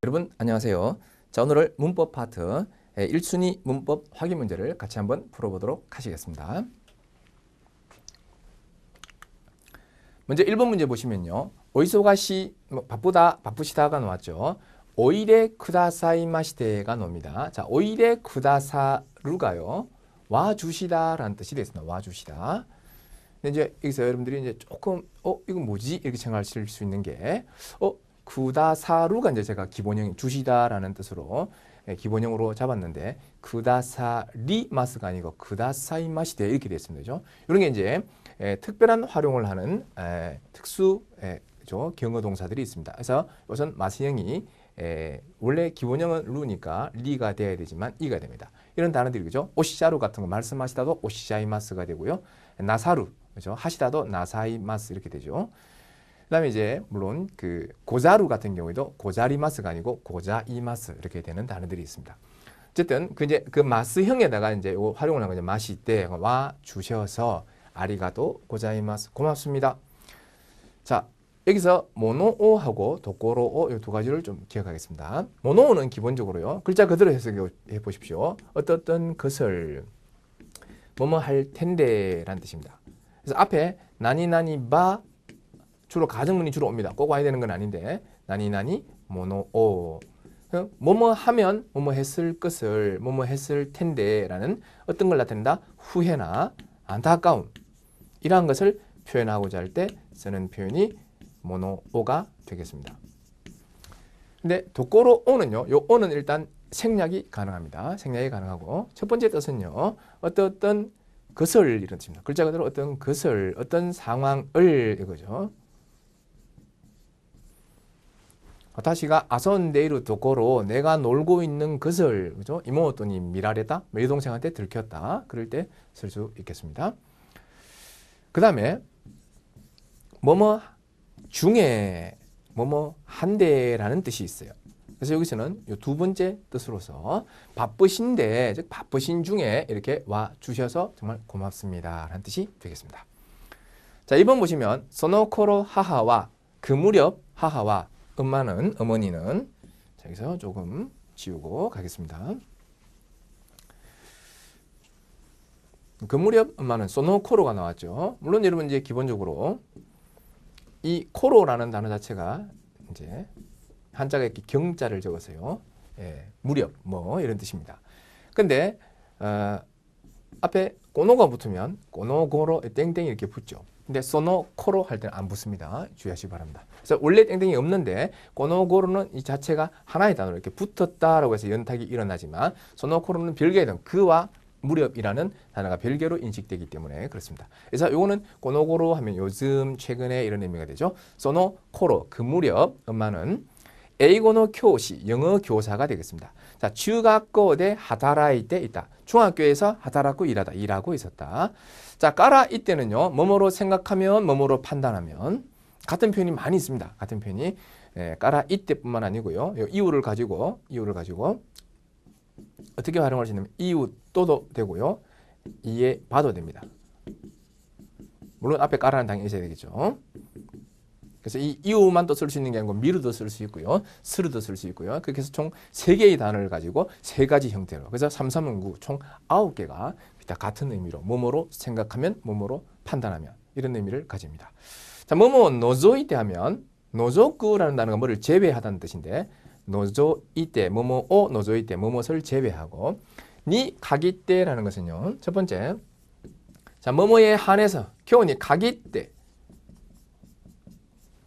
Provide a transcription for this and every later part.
여러분 안녕하세요. 자, 오늘은 문법 파트 1순위 문법 확인 문제를 같이 한번 풀어보도록 하시겠습니다. 먼저 1번 문제 보시면요. 오이소가시 바쁘시다가 나왔죠. 오이레 쿠다사이마시테가 나옵니다. 자, 오이레 쿠다사루가요. 와주시다라는 뜻이 되겠습니다. 와주시다. 근데 이제 여기서 여러분들이 이제 조금 이건 뭐지? 이렇게 생각하실 수 있는 게 쿠다사루가 이제 제가 기본형 주시다라는 뜻으로 기본형으로 잡았는데 쿠다사리마스가 아니고 쿠다사이마시대 이렇게 됐습니다. 그죠? 이런 게 이제 특별한 활용을 하는 특수 경어 동사들이 있습니다. 그래서 우선 마스형이 원래 기본형은 루니까 리가 돼야 되지만 이가 됩니다. 이런 단어들이 그죠? 오시자루 같은 거 말씀하시다도 오시자이마스가 되고요. 나사루 그죠? 하시다도 나사이마스 이렇게 되죠. 그다음에 이제 물론 그 고자루 같은 경우에도 고자리마스가 아니고 고자이마스 이렇게 되는 단어들이 있습니다. 어쨌든 그 마스형에다가 이제 활용을 한 거죠. 마시때 와 주셔서 아리가또 고자이마스 고맙습니다. 자, 여기서 모노오하고 도코로오 이 두 가지를 좀 기억하겠습니다. 모노오는 기본적으로요. 글자 그대로 해석해 보십시오. 어떤 것을 뭐뭐 할 텐데라는 뜻입니다. 그래서 앞에 나니나니 주로 가정문이 주로 옵니다. 꼭 와야 되는 건 아닌데 나니나니 모노오 뭐뭐 하면 뭐뭐 했을 것을 뭐뭐 했을 텐데라는 어떤 걸 나타낸다? 후회나 안타까움 이러한 것을 표현하고자 할 때 쓰는 표현이 모노오가 되겠습니다. 근데 도코로 오는요. 요 오는 일단 생략이 가능합니다. 생략이 가능하고 첫 번째 뜻은요. 어떤 것을 이런 뜻입니다. 글자 그대로 어떤 것을 어떤 상황을 이거죠. 다시가 아선데이루 도코로 내가 놀고 있는 것을 그죠? 이모토니 미라레다 여동생한테 들켰다. 그럴 때 쓸 수 있겠습니다. 그 다음에 뭐뭐 중에 뭐뭐 한데라는 뜻이 있어요. 그래서 여기서는 이 두 번째 뜻으로서 바쁘신데 즉 바쁘신 중에 이렇게 와 주셔서 정말 고맙습니다 라는 뜻이 되겠습니다. 자, 2번 보시면 소노코로 하하와 그 무렵 하하와 엄마는 어머니는 자, 여기서 조금 지우고 가겠습니다. 그 무렵 엄마는 소노코로가 나왔죠. 물론 여러분 이제 기본적으로 이 코로라는 단어 자체가 이제 한자가 이렇게 경자를 적어서요. 무렵 뭐 이런 뜻입니다. 근데 앞에 고노가 붙으면 고노고로 땡땡이 이렇게 붙죠. 근데 소노코로 할 때는 안 붙습니다. 주의하시기 바랍니다. 그래서 원래 땡땡이 없는데 고노고로는 이 자체가 하나의 단어로 이렇게 붙었다라고 해서 연탁이 일어나지만 소노코로는 별개의 단어 그와 무렵이라는 단어가 별개로 인식되기 때문에 그렇습니다. 그래서 요거는 고노고로 하면 요즘 최근에 이런 의미가 되죠. 소노코로 그 무렵 엄마는 에이고노 교시 영어 교사가 되겠습니다. 자, 중학교에 하다라이때 있다. 중학교에서 하다라고 일하고 있었다. 자, 까라 이때는요. 뭐뭐로 생각하면 뭐뭐로 판단하면 같은 표현이 많이 있습니다. 같은 표현이 까라 이때뿐만 아니고요. 이유를 가지고 어떻게 활용할 수 있냐면 이유 또도 되고요. 이해 봐도 됩니다. 물론 앞에 까라는 당연히 있어야 되겠죠. 그래서 이 이유만 또 쓸 수 있는 게 아니고 미르도 쓸 수 있고요. 스르도 쓸 수 있고요. 그렇게 해서 총 3개의 단어를 가지고 3가지 형태로. 그래서 3, 3은 9, 총 9개가 같은 의미로 뭐뭐로 생각하면 뭐뭐로 판단하면 이런 의미를 가집니다. 자, 뭐뭐 노조이때 하면 노조구라는 단어가 뭐를 제외하다는 뜻인데 노조이때 뭐뭐오 노조이때 뭐뭐를 제외하고 니 가기때라는 것은요. 첫 번째 자 뭐뭐에 한해서 교훈이 가기때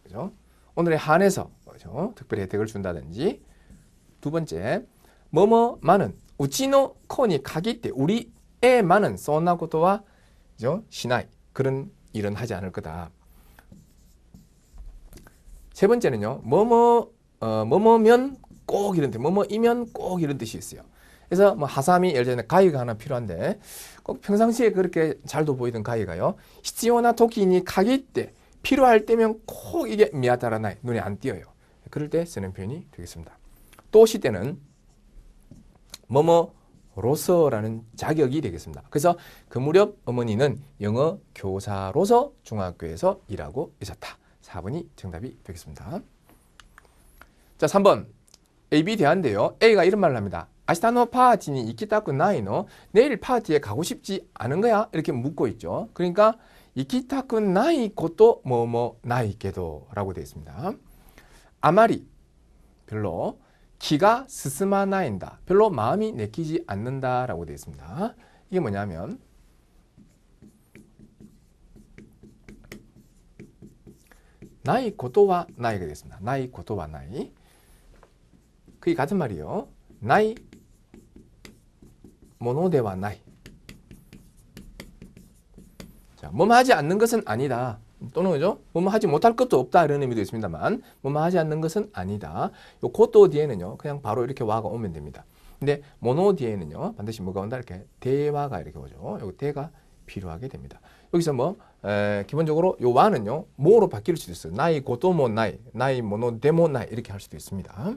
그죠? 오늘에 한해서 그죠? 특별히 혜택을 준다든지 두 번째 뭐뭐만은 우치노 코니 가기때 우리 애만은 소나고도와 그죠? 시나이 그런 일은 하지 않을 거다. 세 번째는요. 뭐뭐면 꼭 이런 뜻, 뭐뭐이면 꼭 이런 뜻이 있어요. 그래서 뭐 하사미 예를 들면 가위가 하나 필요한데 꼭 평상시에 그렇게 잘도 보이던 가위가요. 히치요나 토키니 가기때 필요할 때면 꼭 이게 미야타라나이 눈에 안 띄어요. 그럴 때 쓰는 표현이 되겠습니다. 또 시때는 뭐뭐로서라는 자격이 되겠습니다. 그래서 그 무렵 어머니는 영어 교사로서 중학교에서 일하고 있었다. 4번이 정답이 되겠습니다. 자, 3번 A, B 대화인데요. A가 이런 말을 합니다. 아시타노 파티니 이키타쿠 나이노? 내일 파티에 가고 싶지 않은 거야? 이렇게 묻고 있죠. 그러니까 이키타쿠 나이 것도 뭐뭐 나이게도 라고 되어 있습니다. 아마리 별로, 기가 스스마나인다 별로 마음이 내키지 않는다 라고 되어 있습니다. 이게 뭐냐면 나이 고도와 나이가 되겠습니다. 나이 고도와 나이. 그게 같은 말이요. 나이 모노데와 나이. 자, 뭐뭐 하지 않는 것은 아니다. 또는 그죠? 뭐뭐 하지 못할 것도 없다 이런 의미도 있습니다만 뭐뭐 하지 않는 것은 아니다. 요 고도 뒤에는요. 그냥 바로 이렇게 와가 오면 됩니다. 근데 모노 뒤에는요. 반드시 뭐가 온다? 이렇게 대화가 이렇게 오죠. 요 대가 필요하게 됩니다. 여기서 뭐 기본적으로 요 와는요. 뭐로 바뀔 수도 있어요. 나이 고도모 나이, 나이 모노 데모 나이 이렇게 할 수도 있습니다.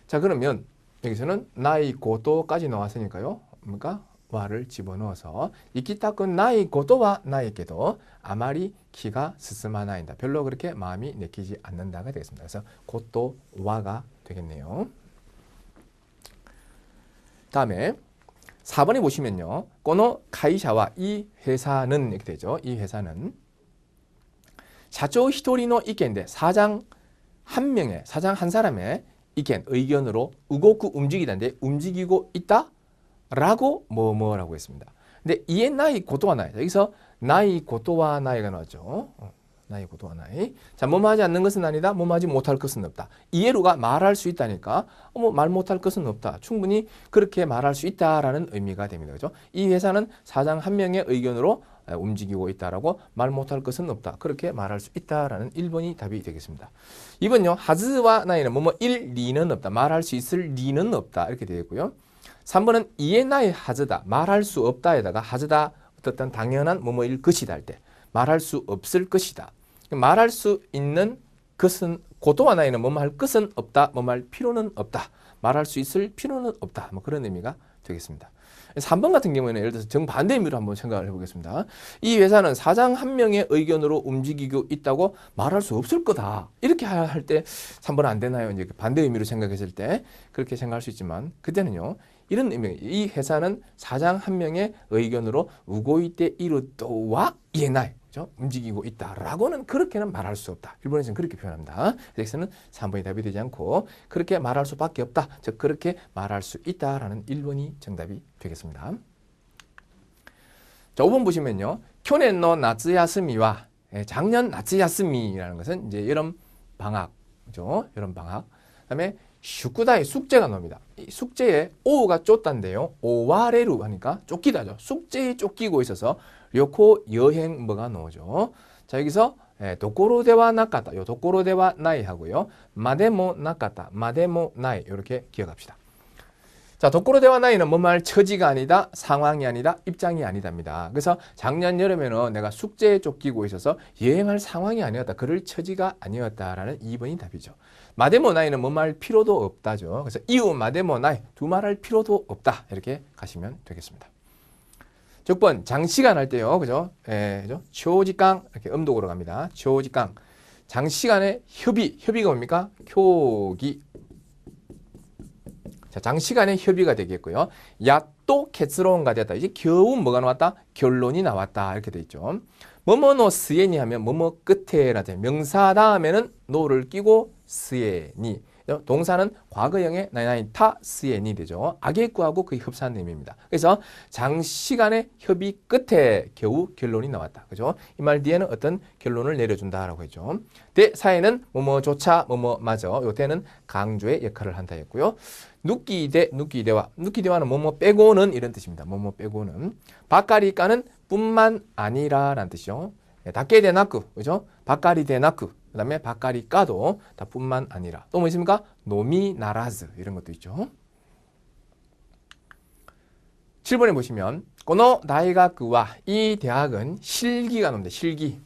자, 그러면 여기서는 나이 고도까지 나왔으니까요. 뭔가 와를 집어넣어서 이키타쿠 나이 고도와 나이게도 아마리 기가 스스마나인다. 별로 그렇게 마음이 내키지 않는다가 되겠습니다. 그래서 고도 와가 되겠네요. 다음에 4번에 보시면요. 꼬노 카이샤와 이 회사는 이렇게 되죠. 이 회사는 사조 히토리노 이견인데 사장 한 사람의 이견, 의견으로 우고쿠 움직이다인데 움직이고 있다? 라고 뭐뭐라고 했습니다. 근데 이에 나이 고도와 나이. 여기서 나이 고도와 나이가 나왔죠. 나이 고도와 나이. 자, 뭐뭐 하지 않는 것은 아니다. 뭐뭐 하지 못할 것은 없다. 이해로가 말할 수 있다니까. 말 못할 것은 없다. 충분히 그렇게 말할 수 있다라는 의미가 됩니다. 그죠? 이 회사는 사장 한 명의 의견으로 움직이고 있다라고 말 못할 것은 없다. 그렇게 말할 수 있다라는 1번이 답이 되겠습니다. 2번요. 하즈와 나이는 뭐뭐 일 리는 없다. 말할 수 있을 리는 없다. 이렇게 되어 있고요. 3번은 이에 나이 하즈다. 말할 수 없다에다가 하즈다. 어떤 당연한 뭐뭐일 것이다 할 때 말할 수 없을 것이다. 말할 수 있는 것은 고도와 나이는 뭐뭐 할 것은 없다. 뭐뭐 할 필요는 없다. 말할 수 있을 필요는 없다. 뭐 그런 의미가 되겠습니다. 3번 같은 경우에는 예를 들어서 정반대 의미로 한번 생각을 해보겠습니다. 이 회사는 사장 한 명의 의견으로 움직이고 있다고 말할 수 없을 거다. 이렇게 할 때 3번 안 되나요? 이제 반대 의미로 생각했을 때 그렇게 생각할 수 있지만 그때는요. 이런 의미, 이 회사는 사장 한 명의 의견으로 우고이테 이루토와 이에나이 움직이고 있다라고는 그렇게는 말할 수 없다. 일본에서는 그렇게 표현합니다. 여기서는 3번이 답이 되지 않고 그렇게 말할 수밖에 없다. 즉 그렇게 말할 수 있다라는 1번이 정답이 되겠습니다. 자, 5번 보시면요. 교년의 나츠야스미와 작년 나츠야스미라는 것은 이제 여름 방학죠. 여름 방학. 그다음에 슈쿠다이 숙제가 나옵니다. 이 숙제에 오가 쫓단데요. 오와레루 하니까 쫓기다죠. 숙제에 쫓기고 있어서 료코 여행 뭐가 나오죠. 자, 여기서 도코로데와 나카타, 요 도코로데와 나이 하고요. 마데모 나카타, 마데모 나이 이렇게 기억합시다. 자, 도코로데와 나이는 뭐 말 처지가 아니다, 상황이 아니다, 입장이 아니답니다. 그래서 작년 여름에는 내가 숙제에 쫓기고 있어서 여행할 상황이 아니었다. 그럴 처지가 아니었다라는 2번이 답이죠. 마데모 나이는 뭐 말 필요도 없다죠. 그래서 이후 마데모 나이 두 말할 필요도 없다. 이렇게 가시면 되겠습니다. 6번 장시간 할 때요. 그죠? 그죠? 초지강 이렇게 음독으로 갑니다. 초지강. 장시간의 협의가 뭡니까? 교기. 자, 장시간의 협의가 되겠고요. 야또 결론가 됐다. 이제 겨우 뭐가 나왔다? 결론이 나왔다. 이렇게 돼 있죠. 뭐뭐노 스예니 하면 뭐뭐 끝에라든 명사 다음에는 노를 끼고 스예니. 동사는 과거형의 나이나이타 스예니 되죠. 아게꾸하고 거의 흡사한 의미입니다. 그래서 장시간의 협의 끝에 겨우 결론이 나왔다. 그죠? 이 말 뒤에는 어떤 결론을 내려준다라고 했죠. 대 사에는 뭐뭐조차 뭐뭐마저 요 대는 강조의 역할을 한다 했고요. 누끼대와는 뭐뭐 빼고는 이런 뜻입니다. 뭐뭐 빼고는. 바까리까는 뿐만 아니라라는 뜻이죠. 다케데나쿠, 그죠? 바까리데나쿠. 그 다음에 바까리까도 다 뿐만 아니라. 또 뭐 있습니까? 노미나라즈 이런 것도 있죠. 7번에 보시면 고노 다이가쿠와 이 대학은 실기가 나옵니다. 실기.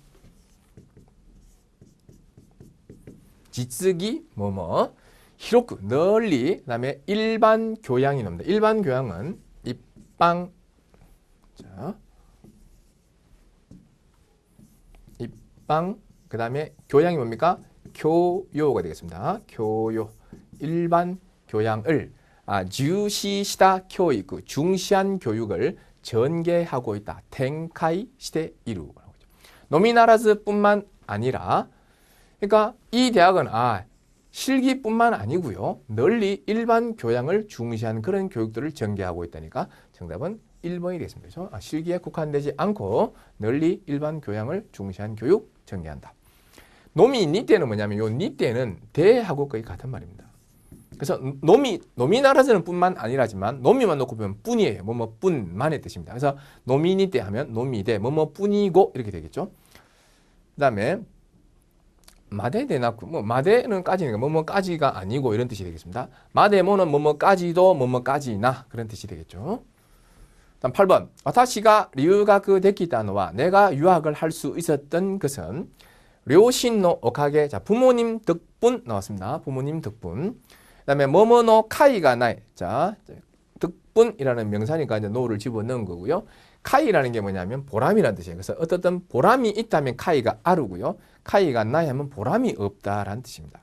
지쓰기 뭐뭐 히로쿠 널리 그다음에 일반 교양이 나옵니다. 일반 교양은 입방 자 입방 그다음에 교양이 뭡니까? 교요가 되겠습니다. 교요 일반 교양을 주시시다 교육, 중시한 교육을 전개하고 있다. 텐카이 시대 이루. 노미나라즈뿐만 아니라, 그러니까 이 대학은 실기뿐만 아니고요, 널리 일반 교양을 중시한 그런 교육들을 전개하고 있다니까 정답은 1번이 되겠습니다. 그렇죠? 실기에 국한되지 않고 널리 일반 교양을 중시한 교육 전개한다. 노미 니떼는 뭐냐면 요 니떼는 대하고 거의 같은 말입니다. 그래서 노미나라즈는 뿐만 아니라지만 노미만 놓고 보면 뿐이에요. 뭐뭐 뿐만의 뜻입니다. 그래서 노미니떼 하면 노미대 뭐뭐 뿐이고 이렇게 되겠죠. 그다음에 마데데나쿠, 마데는 까지니까 뭐뭐까지가 아니고 이런 뜻이 되겠습니다. 마데모는 뭐뭐까지도 뭐뭐까지나 그런 뜻이 되겠죠. 다음 8번. 와타시가 류가쿠 데키다노와 내가 유학을 할 수 있었던 것은 료신노 오카게, 자 부모님 덕분 나왔습니다. 부모님 덕분. 그다음에 뭐뭐노 카이가 나이, 자 덕분이라는 명사니까 이제 노를 집어넣은 거고요. 카이라는 게 뭐냐면 보람이라는 뜻이에요. 그래서 어떤 보람이 있다면 카이가 아르고요. 카이가 나이 하면 보람이 없다라는 뜻입니다.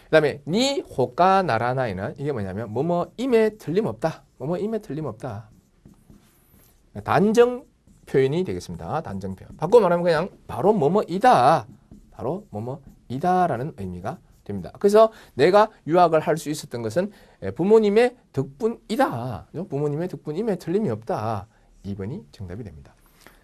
그 다음에 니 호가 나라나이는 이게 뭐냐면 뭐뭐임에 틀림없다. 뭐뭐임에 틀림없다. 단정 표현이 되겠습니다. 단정 표현. 바꿔 말하면 그냥 바로 뭐뭐이다. 바로 뭐뭐이다라는 의미가 됩니다. 그래서 내가 유학을 할 수 있었던 것은 부모님의 덕분이다. 부모님의 덕분임에 틀림이 없다. 2번이 정답이 됩니다.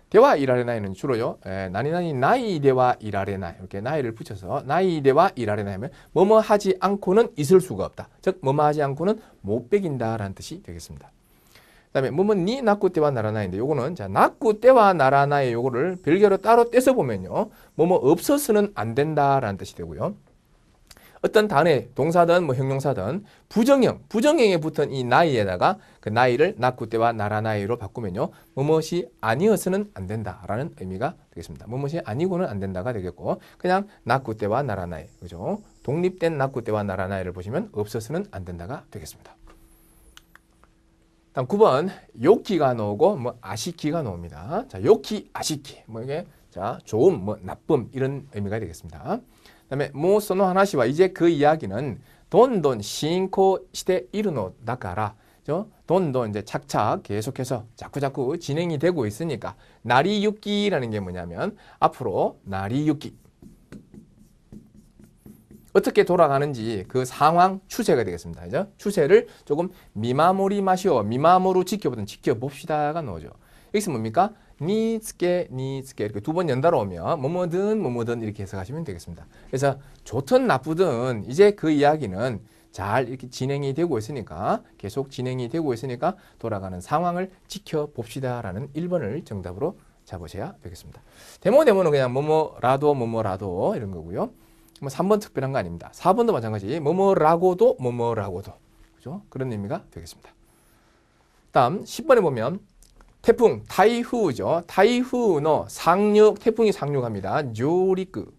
대화 일하레나이는 주로요, 나니나니 나이 대화 일하레나 이렇게 나이를 붙여서 나이 대화 일하레나 하면 뭐뭐 하지 않고는 있을 수가 없다. 즉 뭐뭐 하지 않고는 못 베긴다라는 뜻이 되겠습니다. 그다음에 뭐뭐 니 나쿠 때와 나라나인데 요거는 자 나쿠 때와 나라나의 요거를 별개로 따로 떼서 보면요, 뭐뭐 없어서는 안 된다라는 뜻이 되고요. 어떤 단어, 동사든 뭐 형용사든 부정형에 붙은 이 나이에다가 그 나이를 나쿠 때와 나라나이로 바꾸면요, 뭐뭇이 아니어서는 안 된다라는 의미가 되겠습니다. 뭐뭇이 아니고는 안 된다가 되겠고, 그냥 나쿠 때와 나라나이, 그죠? 독립된 나쿠 때와 나라나이를 보시면 없어서는 안 된다가 되겠습니다. 다음 9번 요키가 나오고 뭐 아시키가 나옵니다. 자, 요키, 아시키, 뭐 이게 자 좋음, 뭐 나쁨 이런 의미가 되겠습니다. 그다음에 모소노 하나시와 이제 그 이야기는 돈돈 신코 시대 이르노 다카라, 돈돈 이제 착착 계속해서 자꾸자꾸 진행이 되고 있으니까 나리유키라는 게 뭐냐면 앞으로 나리유키 어떻게 돌아가는지 그 상황 추세가 되겠습니다. 그죠? 추세를 조금 미마모리 마시오, 미마모로 지켜봅시다가 나오죠. 여기서 뭡니까? 니츠게 이렇게 두 번 연달아 오면 뭐뭐든 이렇게 해석하시면 되겠습니다. 그래서 좋든 나쁘든 이제 그 이야기는 잘 이렇게 진행이 되고 있으니까, 계속 진행이 되고 있으니까 돌아가는 상황을 지켜봅시다라는 1번을 정답으로 잡으셔야 되겠습니다. 데모는 그냥 뭐뭐라도 이런 거고요. 뭐 3번 특별한 거 아닙니다. 4번도 마찬가지 뭐뭐라고도 그죠? 그런 의미가 되겠습니다. 다음 10번에 보면 태풍 타이후죠. 타이후노 상륙, 태풍이 상륙합니다. 요리크.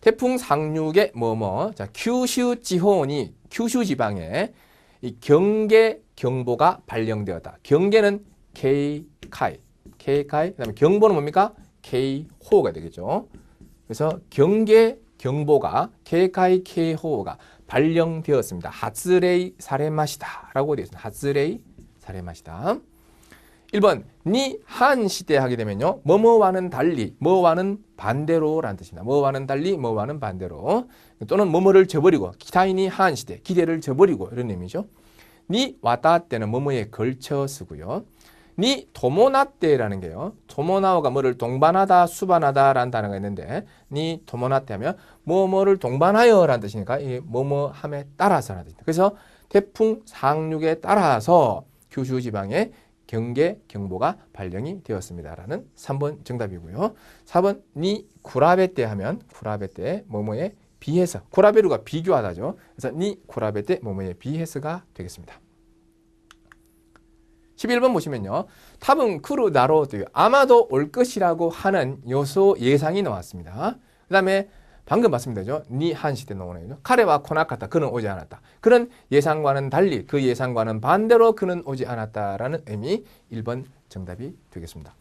태풍 상륙의 자 큐슈 지혼이 큐슈 지방에 이 경계 경보가 발령되었다. 경계는 케이카이, 그다음에 경보는 뭡니까? 케이호가 되겠죠. 그래서 경계 경보가 케이카이 케이호가 발령되었습니다. 하츠레이 사레마시다라고 되어 있습니다. 하츠레이 사레마시다. 1번 니 한 시대 하게 되면요, 뭐뭐와는 달리, 뭐와는 반대로라는 뜻입니다. 뭐와는 달리, 뭐와는 반대로, 또는 뭐뭐를 저버리고, 기타이니 한 시대, 기대를 저버리고 이런 의미죠. 니 왔다 때는 뭐뭐에 걸쳐 쓰고요. 니 토모나떼라는 게요, 토모나오가 뭐를 동반하다, 수반하다라는 단어가 있는데, 니 토모나떼 하면 뭐뭐를 동반하여라는 뜻이니까 이 뭐뭐함에 따라서라는 뜻입니다. 그래서 태풍 상륙에 따라서 규슈 지방에 경계 경보가 발령이 되었습니다라는 3번 정답이고요. 4번 니 쿠라베떼 하면 쿠라베떼 뭐뭐에 비해서, 쿠라베루가 비교하다죠. 그래서 니 쿠라베떼 뭐뭐에 비해서가 되겠습니다. 11번 보시면요, 탑은 크루나로도 아마도 올 것이라고 하는 요소 예상이 나왔습니다. 그 다음에 방금 봤습니다. 니 한 시대 나오네요. 카레와 코나카타, 그는 오지 않았다. 그런 예상과는 달리, 그 예상과는 반대로 그는 오지 않았다라는 의미 1번 정답이 되겠습니다.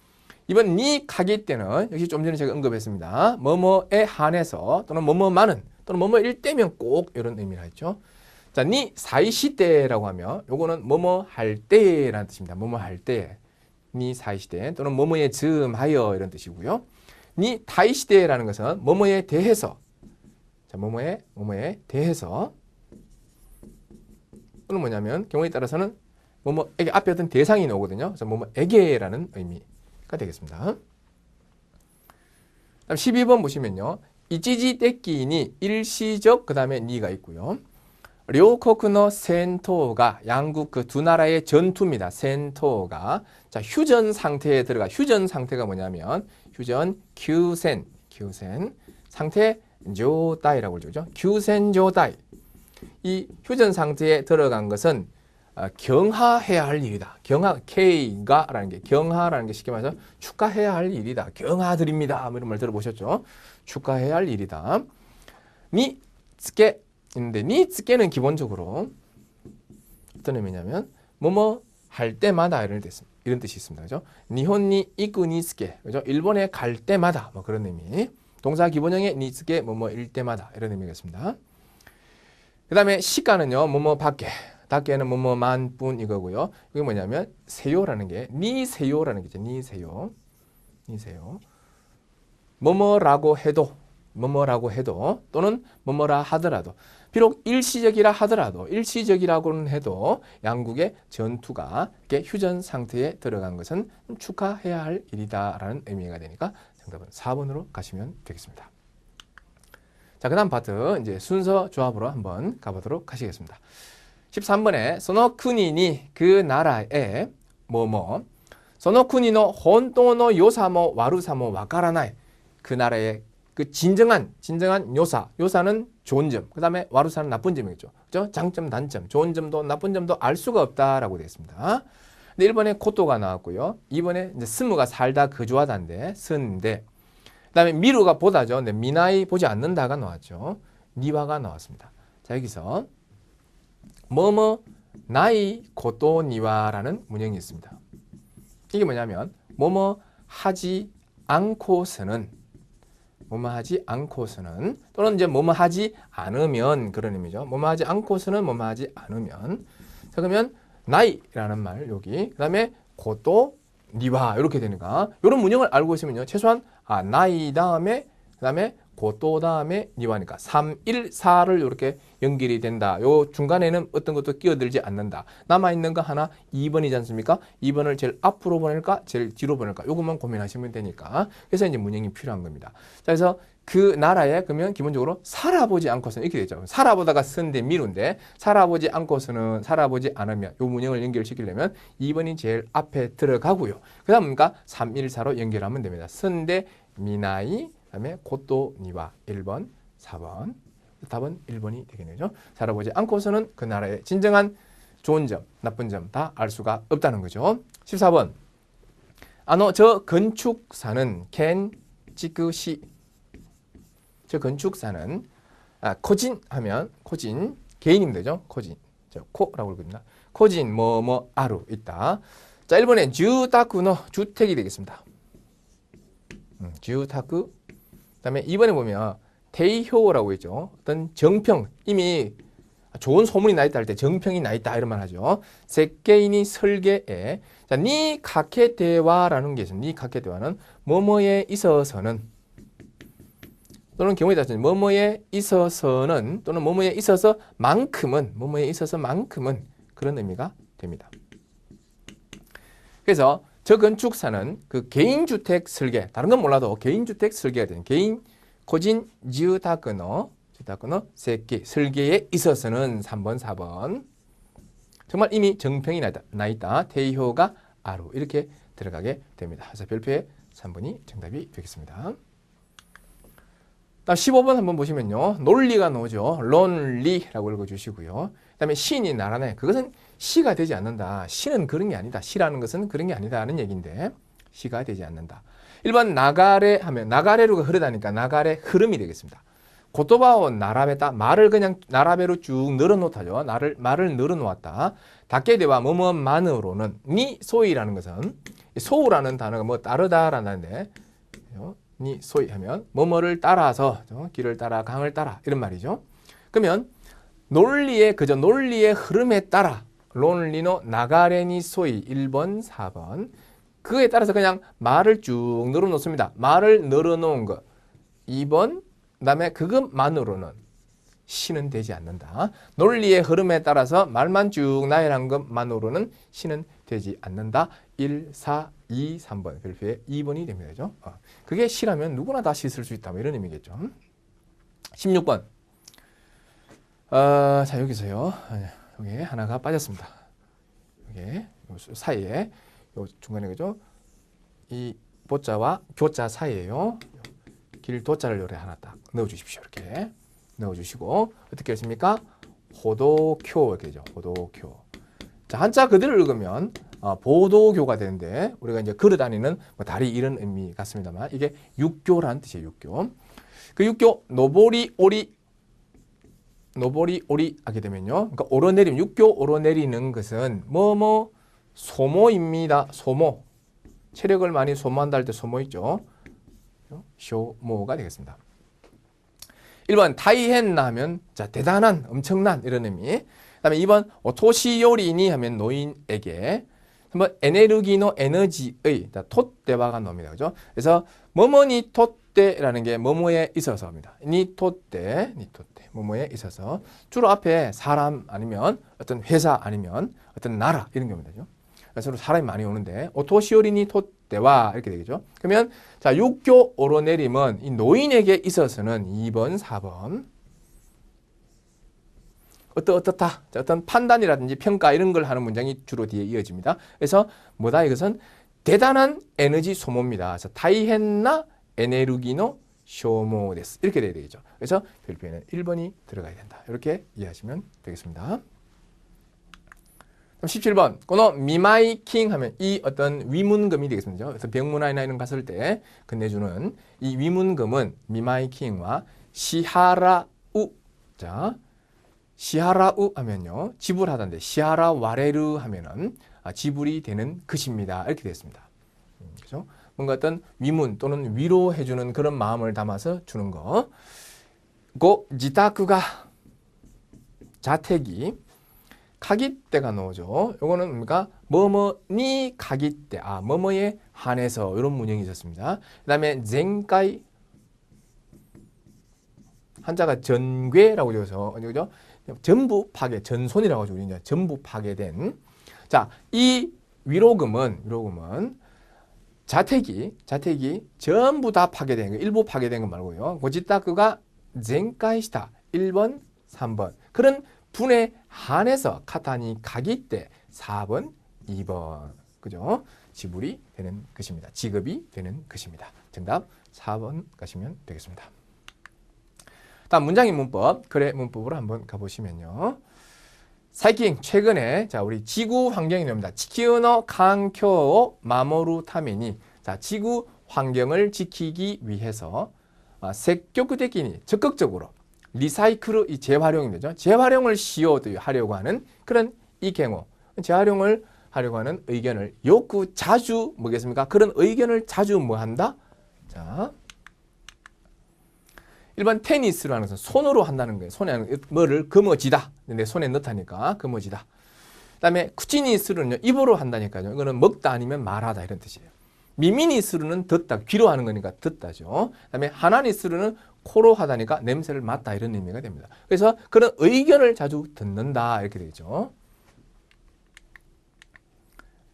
이번 니 가기 때는 역시 좀 전에 제가 언급했습니다. 뭐뭐에 한해서 또는 뭐뭐만은 또는 뭐뭐일 때면 꼭 이런 의미를 하죠. 자, 니 사이시대라고 하면 요거는 뭐뭐 할 때라는 뜻입니다. 뭐뭐 할 때. 니 사이시대 또는 뭐뭐에 즈음하여 이런 뜻이고요. 니 타이시대라는 것은 뭐뭐에 대해서. 자, 뭐뭐에 대해서 또는 뭐냐면 경우에 따라서는 뭐뭐에게 앞에 어떤 대상이 나오거든요. 그래서 뭐뭐에게라는 의미가 되겠습니다. 다음 12번 보시면요. 이찌지 떼끼니 일시적 그 다음에 니가 있고요. 료코쿠노 센토가 양국 그 두 나라의 전투입니다. 센토가 자 휴전 상태에 들어가 휴전 상태가 뭐냐면 휴전 규센 상태 조다이라고 그러죠. 규센 조다이 이 휴전 상태에 들어간 것은 경하해야 할 일이다. K가라는 게 경하라는 게 쉽게 말해서 축하해야 할 일이다. 경하드립니다. 뭐 이런 말 들어보셨죠? 축하해야 할 일이다. 니츠케 있는데 니츠케는 기본적으로 어떤 의미냐면 뭐뭐 할 때마다 이런 뜻이 있습니다. 그죠? 니혼니 이쿠 니츠케 그죠? 일본에 갈 때마다 뭐 그런 의미. 동사 기본형의 니츠케 뭐뭐일 때마다 이런 의미겠습니다. 그 다음에 시가는요 뭐뭐 밖에는 뭐뭐만 뿐 이거고요. 이게 뭐냐면 세요라는 게 니세요라는 게죠. 니세요 뭐뭐라고 해도 또는 뭐뭐라 하더라도 비록 일시적이라고는 해도 양국의 전투가 휴전 상태에 들어간 것은 축하해야 할 일이다라는 의미가 되니까 정답은 4번으로 가시면 되겠습니다. 자, 그 다음 파트 이제 순서 조합으로 한번 가보도록 하시겠습니다. 13번에 소노쿠니니 그 나라에 뭐뭐 소노쿠니노 혼토노 요사모 와루사모 와카라나이 그 나라의 그 진정한 요사는 좋은 점, 그 다음에 와루사는 나쁜 점이겠죠. 그죠? 장점, 단점, 좋은 점도 나쁜 점도 알 수가 없다라고 되어 있습니다. 근데 1번에 코토가 나왔고요. 2번에 이제 스무가 살다 거주하다인데 스인데 그 다음에 미루가 보다죠. 근데 미나이 보지 않는다가 나왔죠. 니와가 나왔습니다. 자, 여기서 뭐뭐 나이 고토 니와라는 문형이 있습니다. 이게 뭐냐면 뭐뭐 하지 않고서는 또는 이제 뭐뭐 하지 않으면 그런 의미죠. 뭐뭐 하지 않고서는 뭐뭐 하지 않으면. 자, 그러면 나이라는 말 여기 그다음에 고토 니와 이렇게 되니까 이런 문형을 알고 있으면요. 최소한 나이 다음에 그다음에 고토 다음에 니와니까 3, 1, 4를 이렇게 연결이 된다. 요 중간에는 어떤 것도 끼어들지 않는다. 남아있는 거 하나 2번이지 않습니까? 2번을 제일 앞으로 보낼까? 제일 뒤로 보낼까? 요것만 고민하시면 되니까. 그래서 이제 문형이 필요한 겁니다. 자, 그래서 그 나라에 그러면 기본적으로 살아보지 않고서는 이렇게 되죠. 살아보다가 쓴데 미룬데 살아보지 않으면 요 문형을 연결시키려면 2번이 제일 앞에 들어가고요. 그 다음 뭔가 3, 1, 4로 연결하면 됩니다. 쓴데 미나이 그다음에 고토 니와 1번, 4번. 답은 1번이 되겠네요. 살아보지 않고서는 그 나라의 진정한 좋은 점, 나쁜 점 다 알 수가 없다는 거죠. 14번. 저 건축사는 켄지크시. 저 건축사는 코진 하면 코진 개인이면 되죠. 코진. 코라고 읽습니다. 코진 뭐뭐 아루 있다. 자, 1번에 주타쿠노 주택이 되겠습니다. 주타쿠. 그다음에 2번에 보면 대효라고 있죠. 어떤 정평 이미 좋은 소문이 나 있다 할 때 정평이 나 있다 이런 말 하죠. 세계인이 설계에 자, 니 카케대와라는 게 있습니다. 니 카케대와는 뭐뭐에 있어서는 또는 경우에 따라서 뭐뭐에 있어서는 또는 뭐뭐에 있어서만큼은 그런 의미가 됩니다. 그래서 저 건축사는 그 개인주택 설계, 다른 건 몰라도 개인주택 설계가 되는 개인 고진 주타크노 세계 설계에 있어서는 3번, 4번 정말 이미 정평이 나 있다. 대효가 아루 이렇게 들어가게 됩니다. 그래서 별표에 3번이 정답이 되겠습니다. 다음 15번 한번 보시면요. 논리가 나오죠. 론리라고 읽어주시고요. 그 다음에 시인이 나라네. 그것은 시가 되지 않는다. 시는 그런 게 아니다. 시라는 것은 그런 게 아니다라는 얘기인데 시가 되지 않는다. 1번 나가레 하면 나가레로가 흐르다니까 나가레 흐름이 되겠습니다. 고토바오 나라베다 말을 그냥 나라베로 쭉 늘어놓다죠. 말을 늘어놓았다. 다케데와 뭐뭐만으로는 니 소이라는 것은 소우라는 단어가 뭐 다르다라는데 니 소이 하면 뭐뭐를 따라서 길을 따라 강을 따라 이런 말이죠. 그러면 논리의 그저 논리의 흐름에 따라 론리노 나가레니 소이 1번, 4번 그에 따라서 그냥 말을 쭉 늘어놓습니다. 말을 늘어놓은 것 2번 그다음에 그것만으로는 시는 되지 않는다. 논리의 흐름에 따라서 말만 쭉 나열한 것만으로는 시는 되지 않는다. 1, 4, 2, 3번 별표에 2번이 됩니다. 그죠? 그게 시라면 누구나 다 시 쓸 수 있다. 뭐 이런 의미겠죠. 16번 자 여기서요. 여기 하나가 빠졌습니다. 여기 사이에 요 중간에 그죠? 이 보자와 교자 사이에요. 길 도자를 요래 하나 딱 넣어주십시오. 이렇게 넣어주시고 어떻게 했습니까? 호도쿄 이렇게 되죠. 호도쿄. 자 한자 그대로 읽으면 보도교가 되는데 우리가 이제 걸어다니는 뭐 다리 이런 의미 같습니다만 이게 육교라는 뜻이에요. 육교. 그 육교 노보리 오리 하게 되면요. 그러니까 오르내림 육교 오르내리는 것은 뭐뭐 소모입니다. 소모. 체력을 많이 소모한다 할 때 소모 있죠. 쇼모가 되겠습니다. 1번 타이헨나 하면 자 대단한 엄청난 이런 의미. 그다음에 2번 오토시요리니 하면 노인에게 3번 에네르기노 에너지의 자 톳대화가 나옵니다. 그죠? 그래서 뭐뭐니 톳대라는 게 뭐뭐에 있어서입니다. 니 톳대 뭐뭐에 있어서 주로 앞에 사람 아니면 어떤 회사 아니면 어떤 나라 이런 경우입니다. 그래서 사람이 많이 오는데 오토시오리니 톳대와 이렇게 되겠죠. 그러면 자 육교 오르내림은 이 노인에게 있어서는 2번, 4번 어떻다 자, 어떤 판단이라든지 평가 이런 걸 하는 문장이 주로 뒤에 이어집니다. 그래서 뭐다 이것은 대단한 에너지 소모입니다. 그래서 다이헨나 에네르기노 쇼모데스 이렇게 돼야 되겠죠. 그래서 별표에는 1번이 들어가야 된다. 이렇게 이해하시면 되겠습니다. 17번この 미마이킹 하면 이 어떤 위문금이 되겠습니다. 그래서 병문안이나 이런 갔을 때 건네주는 이 위문금은 미마이킹과 시하라우 자 시하라우 하면요 지불하다인데 시하라와레르 하면은 지불이 되는 것입니다. 이렇게 되었습니다. 그렇죠? 뭔가 어떤 위문 또는 위로해주는 그런 마음을 담아서 주는 거. 고 지타쿠가 자택이 가깃대가 나오죠. 요거는 뭡니까? 뭐뭐니 가깃대. 뭐뭐에 한해서 이런 문형이 있었습니다. 그 다음에 젠가이 한자가 전괴라고 되어서 그죠? 전부 파괴, 전손이라고 하죠. 우리 이제 전부 파괴된. 자, 이 위로금은 자택이 전부 다 파괴된 거, 일부 파괴된 거 말고요. 고지타크가 젠가이시다. 1번, 3번. 그런 분에 한해서 카타니 가기 때 4번, 2번. 그죠? 지불이 되는 것입니다. 지급이 되는 것입니다. 정답 4번 가시면 되겠습니다. 다음 문장의 문법, 글의 문법으로 한번 가보시면요. 사이킹 최근에 자 우리 지구 환경이 나옵니다. 지키우노環境を 마모루 타메니 자 지구 환경을 지키기 위해서積極的に 적극적으로 리사이클 이 재활용이 되죠. 재활용을 하려고 하는 그런 이 경우 재활용을 하려고 하는 의견을 요구 자주 뭐겠습니까? 그런 의견을 자주 뭐 한다? 자 1번 테니스라는 것은 손으로 한다는 거예요. 손에 뭐를 금어지다. 내 손에 넣다니까 금어지다. 그다음에 쿠치니스루는요. 입으로 한다니까요. 이거는 먹다 아니면 말하다 이런 뜻이에요. 미미니스루는 듣다. 귀로 하는 거니까 듣다죠. 그다음에 하나니스루는 코로 하다니까 냄새를 맡다 이런 의미가 됩니다. 그래서 그런 의견을 자주 듣는다 이렇게 되죠.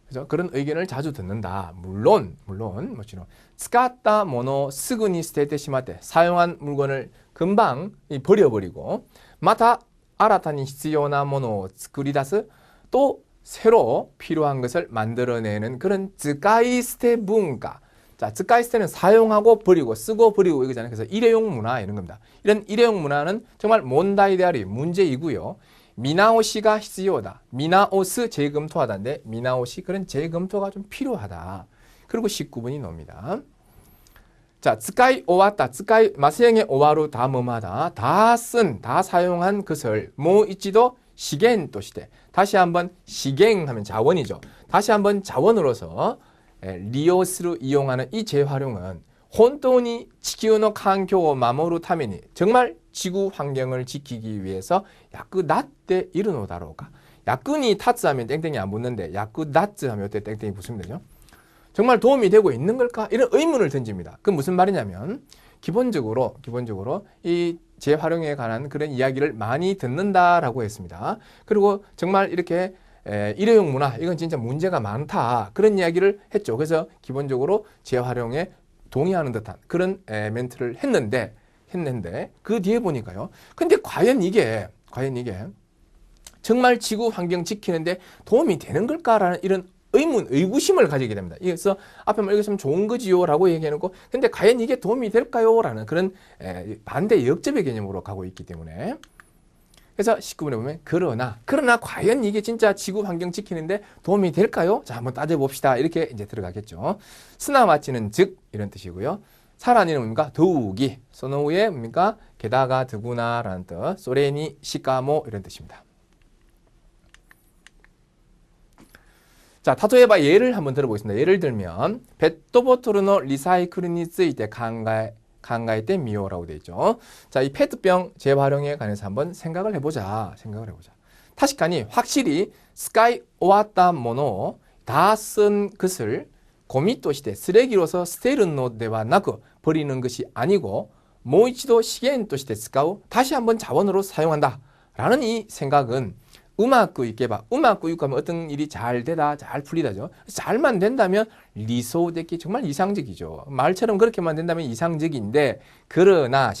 그래서 그런 의견을 자주 듣는다. 물론 뭐지노 쓰갔다 모노 스그니 스테테 시마테 사용한 물건을 금방 버려버리고 마타 아라타니 히츠요나 모노 스쿠리다스 또 새로 필요한 것을 만들어내는 그런 즈카이스테 문화. 자, 즈카이스테는 사용하고 버리고 쓰고 버리고 이거잖아요. 그래서 일회용 문화 이런 겁니다. 이런 일회용 문화는 정말 몬다이데아리 문제이고요. 미나오시가 히츠요다. 미나오스 재검토하다인데 미나오시 그런 재검토가 좀 필요하다. 그리고 19번이 나옵니다. 자, 츠카이 오왔다. 츠카이 마스형의 오와루 다 뭐마다 다 사용한 것을 모이치도 시겐 또 시대. 다시 한번 시갱하면 자원이죠. 다시 한번 자원으로서 리오스로 이용하는 이 재활용은 혼돈이 지구의 환경을 마모루 타메니 정말 지구 환경을 지키기 위해서 야쿠 나tte 이르노다로우까. 야쿠니 타츠 하면 땡땡이 안 붙는데 야쿠 나츠 하면 어때 땡땡이 붙으면 되죠. 정말 도움이 되고 있는 걸까? 이런 의문을 던집니다. 그 무슨 말이냐면 기본적으로 이 재활용에 관한 그런 이야기를 많이 듣는다라고 했습니다. 그리고 정말 이렇게 일회용 문화 이건 진짜 문제가 많다 그런 이야기를 했죠. 그래서 기본적으로 재활용에 동의하는 듯한 그런 멘트를 했는데 그 뒤에 보니까요. 근데 과연 이게 정말 지구 환경 지키는데 도움이 되는 걸까라는 이런 의구심을 가지게 됩니다. 그래서 앞에 말 읽으시면 좋은 거지요 라고 얘기해놓고 근데 과연 이게 도움이 될까요? 라는 그런 반대 역접의 개념으로 가고 있기 때문에 그래서 19번에 보면 그러나 과연 이게 진짜 지구 환경 지키는데 도움이 될까요? 자, 한번 따져봅시다. 이렇게 이제 들어가겠죠. 스나마치는 즉 이런 뜻이고요. 사라니는 뭡니까? 더욱이 소노우에 뭡니까? 게다가 더구나 라는 뜻. 소레니 시카모 이런 뜻입니다. 자, 타조에바 예를 한번 들어보겠습니다. 예를 들면 페ットボトルの 리사이클에ついて 考えてみよう라고 되어 있죠. 자, 이 페트병 재활용에 관해서 한번 생각을 해보자. 確かに 확실히 使い終わったものを 다 쓴 것을 고미として 쓰레기로서 捨てるのではなく 버리는 것이 아니고 もう一度資源として使う 다시 한번 자원으로 사용한다 라는 이 생각은 음악구 있게봐. 음악구 있고 하면 어떤 일이 잘 되다, 잘 풀리다죠. 잘만 된다면 리소데키 정말 이상적이죠. 말처럼 그렇게만 된다면 이상적인데 그러나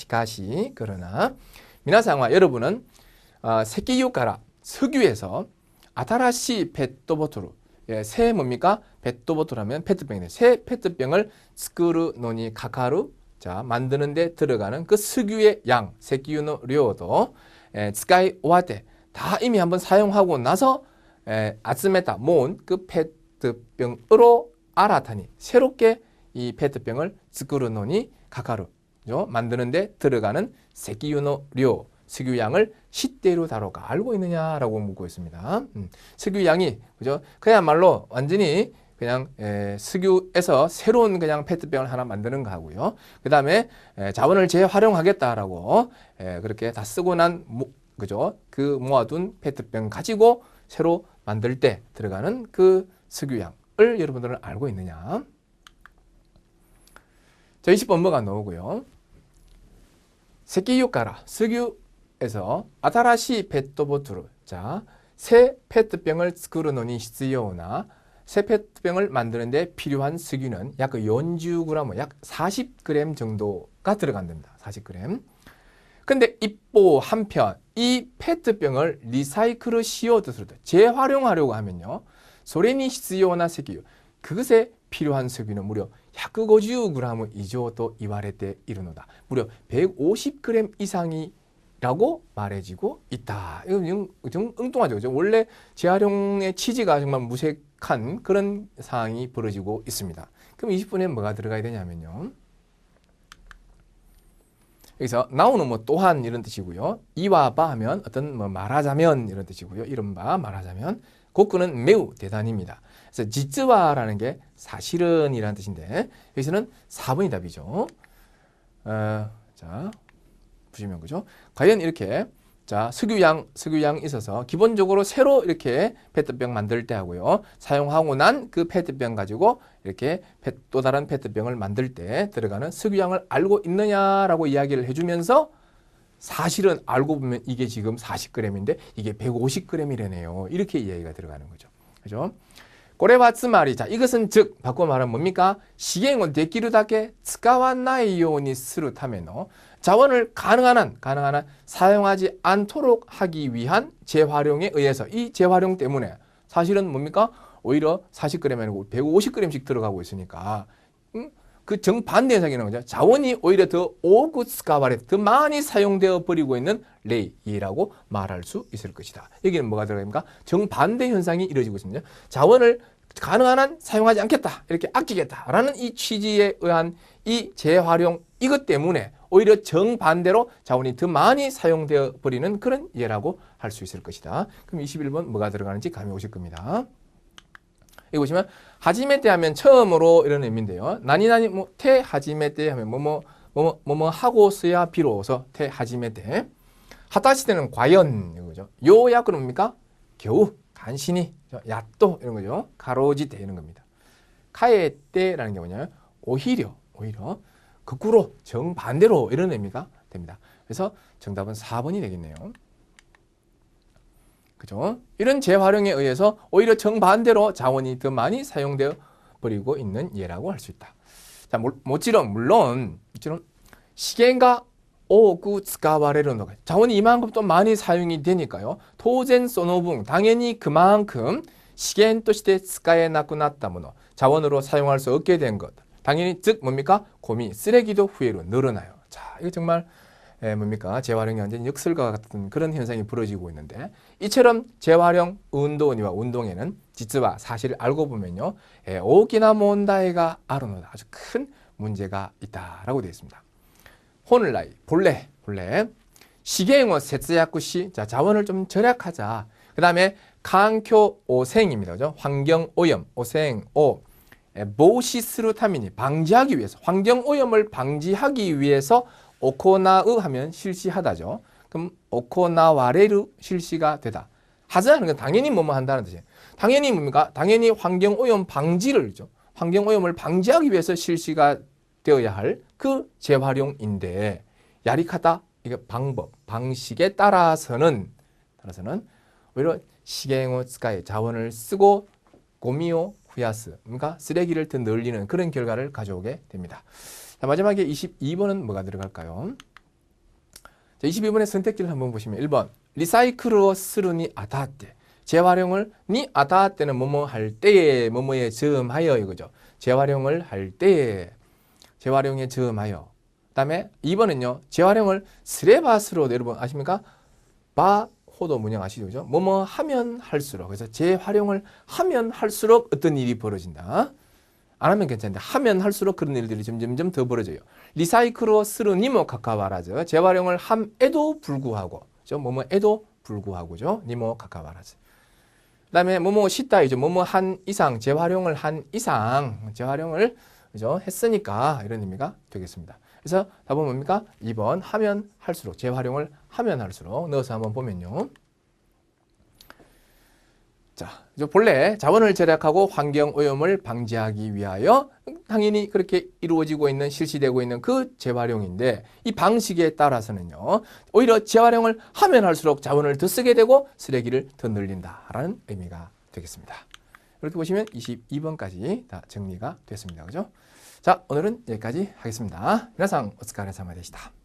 미나상와 여러분은 세키유가라 석유에서 아타라시 페ットボトル새 뭡니까? 페ットボトル 하면 페트병이네. 새 페트병을 스쿠르 노니 카카루 자 만드는데 들어가는 그 석유의 양, 세키유의 료도 스카이 오와테 다 이미 한번 사용하고 나서 아츠메타 모은 그 페트병으로 아라타니 새롭게 이 페트병을 스쿠르노니 카카루 만드는데 들어가는 세키유의 료 석유양을 시대로 다뤄가 알고 있느냐라고 묻고 있습니다. 석유양이 그죠? 그야말로 완전히 그냥 석유에서 새로운 그냥 페트병을 하나 만드는 거 하고요. 그 다음에 자원을 재활용하겠다라고 그렇게 다 쓰고 난 그죠? 그 모아둔 페트병 가지고 새로 만들 때 들어가는 그 석유양을 여러분들은 알고 있느냐? 자, 20번 뭐가 나오고요. 세키유가라 석유에서 아타라시 페ットボトル 자, 새 페트병을 스쿠르노니 히츠요나 새 페트병을 만드는데 필요한 석유는 약 40g, 약 40g 정도가 들어간답니다. 40g. 근데 이뽀 한편 이 페트병을 리사이클을 시오드스르다 재활용하려고 하면요. 소레니 히츠요나 석유 그것에 필요한 석유는 무려 150g 이조도 이와레테 이르노다. 무려 150g 이상이라고 말해지고 있다. 이거 좀 엉뚱하죠. 그죠? 원래 재활용의 취지가 정말 무색한 그런 상황이 벌어지고 있습니다. 그럼 20분에 뭐가 들어가야 되냐면요. 여기서 나오는 뭐 또한 이런 뜻이고요. 이와바 하면 어떤 뭐 말하자면 이런 뜻이고요. 이른바 말하자면 고쿠는 매우 대단입니다. 그래서 지츠와라는 게 사실은이라는 뜻인데 여기서는 4번이 답이죠. 자 보시면 그죠? 과연 이렇게 자 석유양 있어서 기본적으로 새로 이렇게 페트병 만들 때 하고요. 사용하고 난 그 페트병 가지고 이렇게 또 다른 페트병을 만들 때 들어가는 석유양을 알고 있느냐라고 이야기를 해주면서 사실은 알고 보면 이게 지금 40g인데 이게 150g이래네요. 이렇게 이야기가 들어가는 거죠. 그죠? 고레와 츠마리 자 이것은 즉 바꿔 말하면 뭡니까? 시행을 데키르다케 쓰카와나이 요니 스루 타메노 자원을 가능한 한 사용하지 않도록 하기 위한 재활용에 의해서 이 재활용 때문에 사실은 뭡니까? 오히려 40g이 아니고 150g씩 들어가고 있으니까 그 정반대 현상이 나오죠. 자원이 오히려 더 오구스카바레 더 많이 사용되어 버리고 있는 레이라고 말할 수 있을 것이다. 여기는 뭐가 들어갑니까? 정반대 현상이 이루어지고 있습니다. 자원을 가능한 한 사용하지 않겠다. 이렇게 아끼겠다라는 이 취지에 의한 이 재활용 이것 때문에 오히려 정반대로 자원이 더 많이 사용되어 버리는 그런 예라고 할 수 있을 것이다. 그럼 21번 뭐가 들어가는지 감이 오실 겁니다. 여기 보시면 하지메테 하면 처음으로 이런 의미인데요. 나니나니 뭐 테 하지메테 하면 뭐뭐 하고서야 비로소 테 하지메테. 하타시테는 과연 이거죠. 요약은 뭡니까? 겨우 간신히 야또 이런 거죠. 가로지테 이런 겁니다. 카에테라는 게 뭐냐면 오히려 거꾸로 정반대로 이런 의미가 됩니다. 그래서 정답은 4번이 되겠네요. 그죠? 이런 재활용에 의해서 오히려 정반대로 자원이 더 많이 사용되어 버리고 있는 예라고 할 수 있다. 자, 물론 시간과 오구 쓰가와레르노 자원이 이만큼 또 많이 사용이 되니까요. 토젠 소노분 당연히 그만큼 시간として使えなくなったもの 자원으로 사용할 수 없게 된 것. 당연히 즉 뭡니까? 고미 쓰레기도 후회로 늘어나요. 자, 이거 정말 뭡니까? 재활용이 완전 역설과 같은 그런 현상이 벌어지고 있는데 이처럼 재활용 운동이와 운동에는実は 사실 알고 보면요. 오기나 몬다이가 아르노다. 아주 큰 문제가 있다라고 되어 있습니다. 혼을라이 본래 시계행어 세츠야쿠시 자 자원을 좀 절약하자. 그 다음에環境 오생입니다. 그죠? 환경 오염, 오생, 보시스루 타미니 방지하기 위해서 환경 오염을 방지하기 위해서 오코나우 하면 실시하다죠. 그럼 오코나와레루 실시가 되다. 하자는 건 당연히 뭐뭐 한다는 뜻이에요. 당연히 뭡니까? 당연히 환경 오염 방지를죠. 환경 오염을 방지하기 위해서 실시가 되어야 할 그 재활용인데 야리카타 이게 방법, 방식에 따라서는 오히려 시갱오 스카이 자원을 쓰고 고미오 후야스 그러니까 쓰레기를 더 늘리는 그런 결과를 가져오게 됩니다. 자, 마지막에 22번은 뭐가 들어갈까요? 자, 22번의 선택지를 한번 보시면 1번 리사이클로 스르니 아타테 재활용을 니 아타테는 뭐뭐 할 때에 뭐뭐에 즈음하여 이거죠. 재활용을 할 때에 재활용에 즈음하여 그 다음에 2번은요. 재활용을 스레바스로 여러분 아십니까? 바 호도 문형 아시죠? 그죠? 뭐뭐 하면 할수록 그래서 재활용을 하면 할수록 어떤 일이 벌어진다. 안 하면 괜찮은데 하면 할수록 그런 일들이 점점 더 벌어져요. 리사이클로 스르니모 카카와라즈 재활용을 함에도 불구하고 뭐뭐에도 불구하고죠. 니모 카카와라즈 그 다음에 뭐뭐 시다이죠. 뭐뭐 한 이상 재활용을 한 이상 재활용을 그죠? 했으니까 이런 의미가 되겠습니다. 그래서 답은 뭡니까? 2번 하면 할수록 재활용을 하면 할수록 넣어서 한번 보면요. 자, 본래 자원을 절약하고 환경 오염을 방지하기 위하여 당연히 그렇게 이루어지고 있는 실시되고 있는 그 재활용인데 이 방식에 따라서는요. 오히려 재활용을 하면 할수록 자원을 더 쓰게 되고 쓰레기를 더 늘린다라는 의미가 되겠습니다. 이렇게 보시면 22번까지 다 정리가 됐습니다. 그죠? 자, 오늘은 여기까지 하겠습니다.皆さんお疲れ様でした。